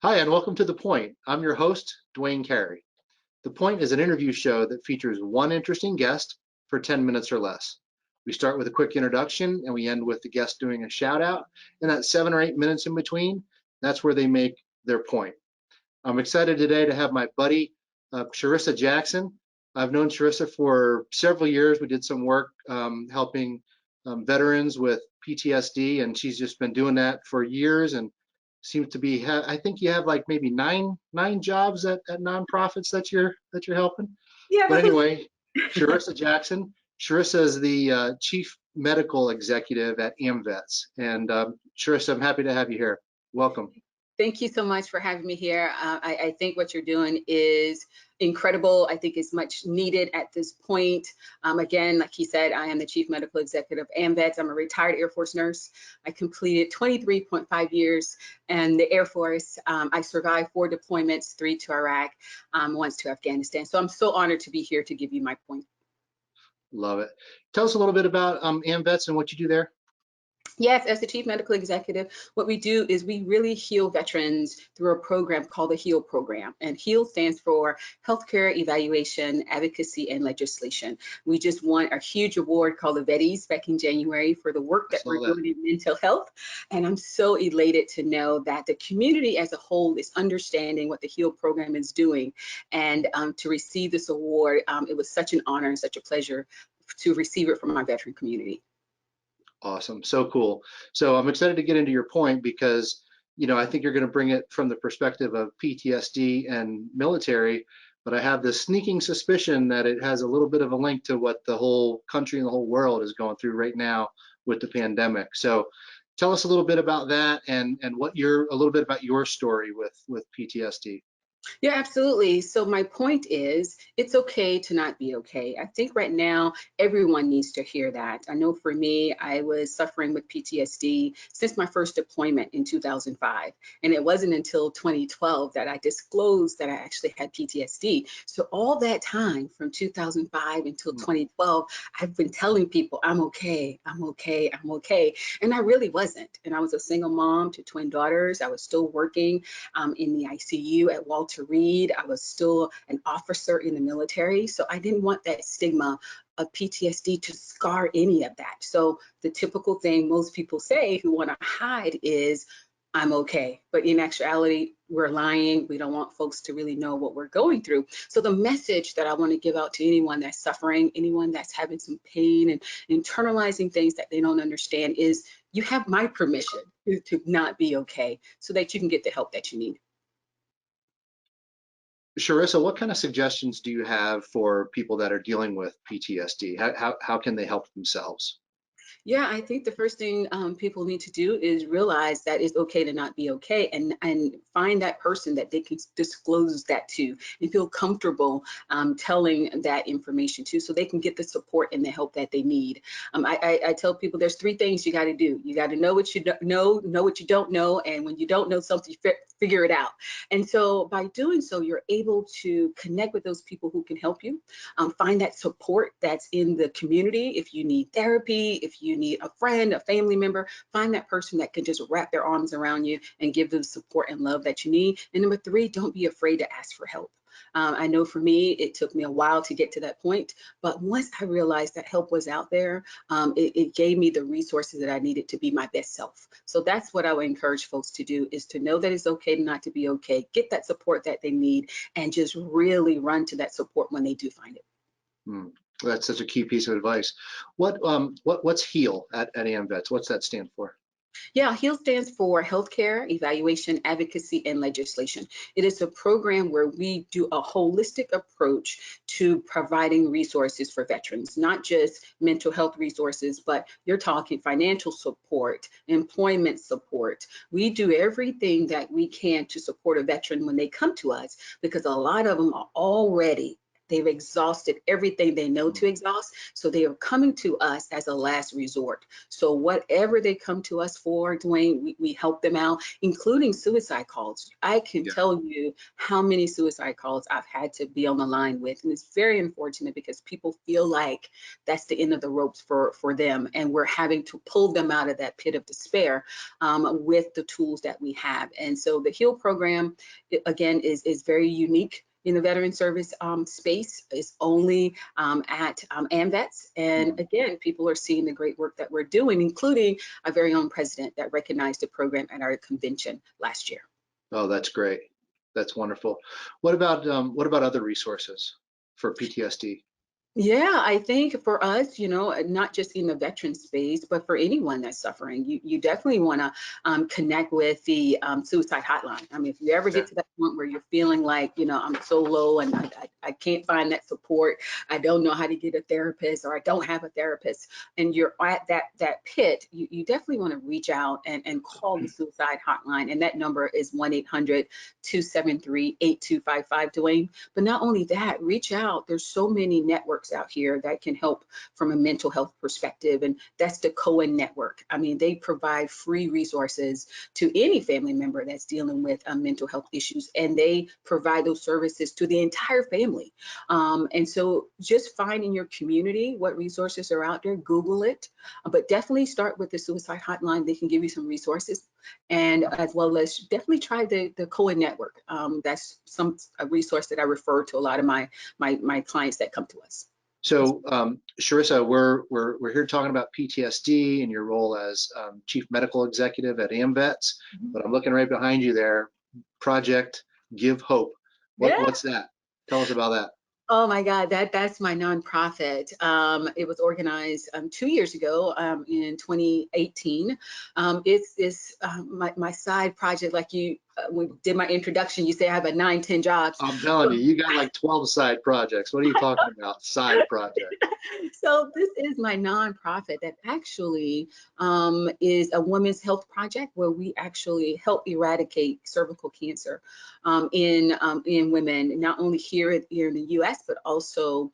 Hi, and welcome to The Point. I'm your host, Duane Carey. The Point is an interview show that features one interesting guest for 10 minutes or less. We start with a quick introduction and we end with the guest doing a shout out. And that 7 or 8 minutes in between, that's where they make their point. I'm excited today to have my buddy, Cherissa Jackson. I've known Cherissa for several years. We did some work helping veterans with PTSD, and she's just been doing that for years and seems to be, I think you have like maybe nine jobs at nonprofits that you're helping. Yeah, But anyway, Cherissa Jackson. Cherissa is the Chief Medical Executive at AMVETS. And Cherissa, I'm happy to have you here. Welcome. Thank you so much for having me here. I think what you're doing is incredible. I think it's much needed at this point. Again, like he said, I am the Chief Medical Executive of AMVETS. I'm a retired Air Force nurse. I completed 23.5 years in the Air Force. I survived 4 deployments, 3 to Iraq, once to Afghanistan. So I'm so honored to be here to give you my point. Love it. Tell us a little bit about AMVETS and what you do there. Yes, as the Chief Medical Executive, what we do is we really heal veterans through a program called the HEAL program. And HEAL stands for Healthcare Evaluation, Advocacy, and Legislation. We just won a huge award called the AMVETS back in January for the work that we're doing in mental health. And I'm so elated to know that the community as a whole is understanding what the HEAL program is doing. And to receive this award, it was such an honor and such a pleasure to receive it from our veteran community. Awesome. So cool. So I'm excited to get into your point because, I think you're going to bring it from the perspective of PTSD and military, but I have this sneaking suspicion that it has a little bit of a link to what the whole country and the whole world is going through right now with the pandemic. So tell us a little bit about that and a little bit about your story with PTSD. Yeah, absolutely. So my point is, it's okay to not be okay. I think right now, everyone needs to hear that. I know for me, I was suffering with PTSD since my first deployment in 2005. And it wasn't until 2012 that I disclosed that I actually had PTSD. So all that time from 2005 until 2012, I've been telling people, I'm okay, I'm okay, I'm okay. And I really wasn't. And I was a single mom to twin daughters. I was still working in the ICU at Walter Reed. I was still an officer in the military. So I didn't want that stigma of PTSD to scar any of that. So the typical thing most people say who want to hide is, I'm okay. But in actuality, we're lying. We don't want folks to really know what we're going through. So the message that I want to give out to anyone that's suffering, anyone that's having some pain and internalizing things that they don't understand is, you have my permission to not be okay so that you can get the help that you need. Cherissa, what kind of suggestions do you have for people that are dealing with PTSD? How can they help themselves? Yeah, I think the first thing people need to do is realize that it's okay to not be okay, and find that person that they can disclose that to and feel comfortable telling that information to, so they can get the support and the help that they need. I tell people there's 3 things you got to do. You got to know what you don't know what you don't know, and when you don't know something, figure it out. And so by doing so, you're able to connect with those people who can help you. Find that support that's in the community. If you need therapy, if you need a friend, a family member, find that person that can just wrap their arms around you and give them support and love that you need. And number 3, don't be afraid to ask for help. I know for me, it took me a while to get to that point, but once I realized that help was out there, it gave me the resources that I needed to be my best self. So that's what I would encourage folks to do, is to know that it's okay not to be okay, get that support that they need, and just really run to that support when they do find it. That's such a key piece of advice. What's HEAL at AMVETS? What's that stand for? Yeah, HEAL stands for Healthcare Evaluation, Advocacy, and Legislation. It is a program where we do a holistic approach to providing resources for veterans, not just mental health resources, but you're talking financial support, employment support. We do everything that we can to support a veteran when they come to us, because a lot of them are already They've exhausted everything they know to exhaust, so they are coming to us as a last resort. So whatever they come to us for, Duane, we help them out, including suicide calls. I can Yeah. tell you how many suicide calls I've had to be on the line with, and it's very unfortunate because people feel like that's the end of the ropes for them, and we're having to pull them out of that pit of despair with the tools that we have. And so the HEAL program, again, is very unique in the veteran service space. Is only at AMVETS. And again, people are seeing the great work that we're doing, including our very own president that recognized the program at our convention last year. Oh, that's great. That's wonderful. What about other resources for PTSD? Yeah, I think for us, not just in the veteran space, but for anyone that's suffering, you definitely want to connect with the suicide hotline. I mean, if you ever Yeah. get to that point where you're feeling like, I'm so low and I can't find that support, I don't know how to get a therapist, or I don't have a therapist, and you're at that pit, you definitely want to reach out and call the suicide hotline. And that number is 1-800-273-8255, Duane. But not only that, reach out. There's so many networks out here that can help from a mental health perspective, and that's the Cohen Network. I mean, they provide free resources to any family member that's dealing with mental health issues, and they provide those services to the entire family. And so just find in your community what resources are out there, Google it, but definitely start with the suicide hotline. They can give you some resources, and as well as definitely try the Cohen Network. That's a resource that I refer to a lot of my clients that come to us. So, Cherissa, we're here talking about PTSD and your role as Chief Medical Executive at AMVETS, but I'm looking right behind you there, Project Give Hope. What's that? Tell us about that. Oh my God, that's my nonprofit. It was organized 2 years ago in 2018. It's my side project. Like we did my introduction, you say I have a 9-10 jobs. I'm telling you, you got like 12 side projects. What are you talking about? Side project. So this is my nonprofit that actually is a women's health project where we actually help eradicate cervical cancer in women, not only here in the U.S., but also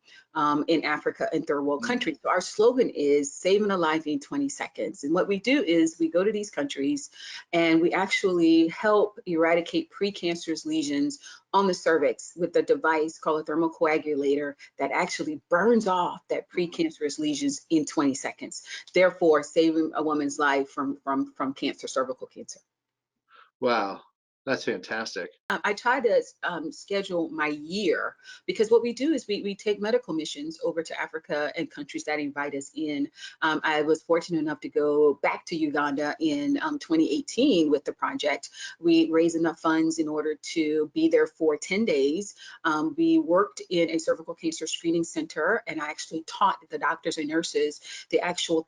in Africa and third world countries. So our slogan is saving a life in 20 seconds. And what we do is we go to these countries and we actually help eradicate precancerous lesions on the cervix with a device called a thermocoagulator that actually burns off that precancerous lesions in 20 seconds, therefore saving a woman's life from cancer, cervical cancer. Wow, that's fantastic. I try to schedule my year, because what we do is we take medical missions over to Africa and countries that invite us in. I was fortunate enough to go back to Uganda in 2018 with the project. We raised enough funds in order to be there for 10 days. We worked in a cervical cancer screening center, and I actually taught the doctors and nurses the actual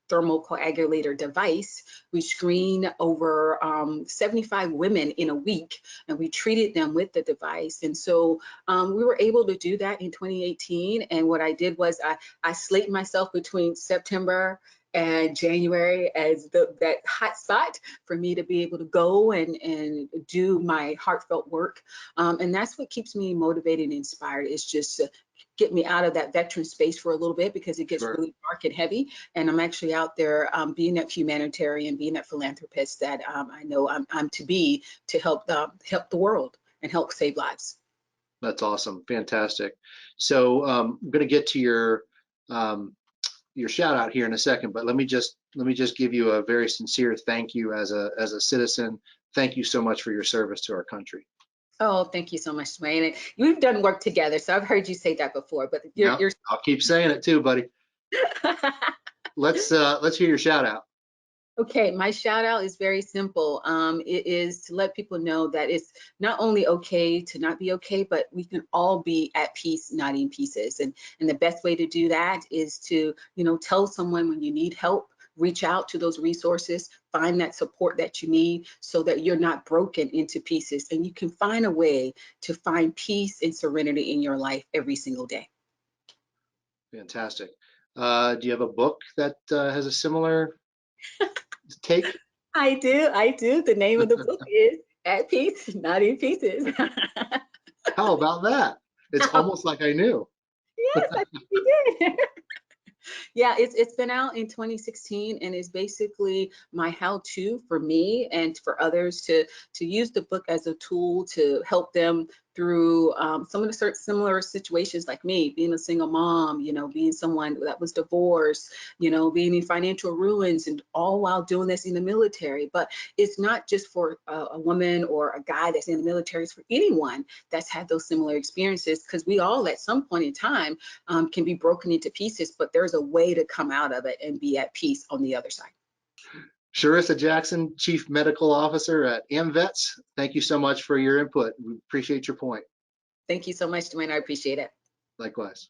thermocoagulator device. We screened over 75 women in a week, and we treated them with the device. And so we were able to do that in 2018. And what I did was I slated myself between September and January as that hot spot for me to be able to go and do my heartfelt work. And that's what keeps me motivated and inspired, is just to get me out of that veteran space for a little bit, because it gets really dark and heavy. And I'm actually out there being that humanitarian, being that philanthropist that I know I'm to be, to help the world and help save lives. That's awesome. Fantastic. So I'm going to get to your shout out here in a second, but let me just give you a very sincere thank you as a citizen. Thank you so much for your service to our country. Oh, thank you so much, Duane. We've done work together, so I've heard you say that before. But you're I'll keep saying it too, buddy. Let's hear your shout out. Okay, my shout out is very simple. It is to let people know that it's not only okay to not be okay, but we can all be at peace, not in pieces. And the best way to do that is to, tell someone when you need help, reach out to those resources, find that support that you need, so that you're not broken into pieces, and you can find a way to find peace and serenity in your life every single day. Fantastic. Do you have a book that has a similar take? I do. The name of the book is At Peace, Not in Pieces. How about that? It's almost like I knew. Yes, I think you did. Yeah, it's been out in 2016 and is basically my how-to for me and for others to use the book as a tool to help them through some of the similar situations like me, being a single mom, being someone that was divorced, being in financial ruins, and all while doing this in the military. But it's not just for a woman or a guy that's in the military, it's for anyone that's had those similar experiences, because we all at some point in time can be broken into pieces, but there's a way to come out of it and be at peace on the other side. Cherissa Jackson, Chief Medical Officer at AMVETS, thank you so much for your input. We appreciate your point. Thank you so much, Duane. I appreciate it. Likewise.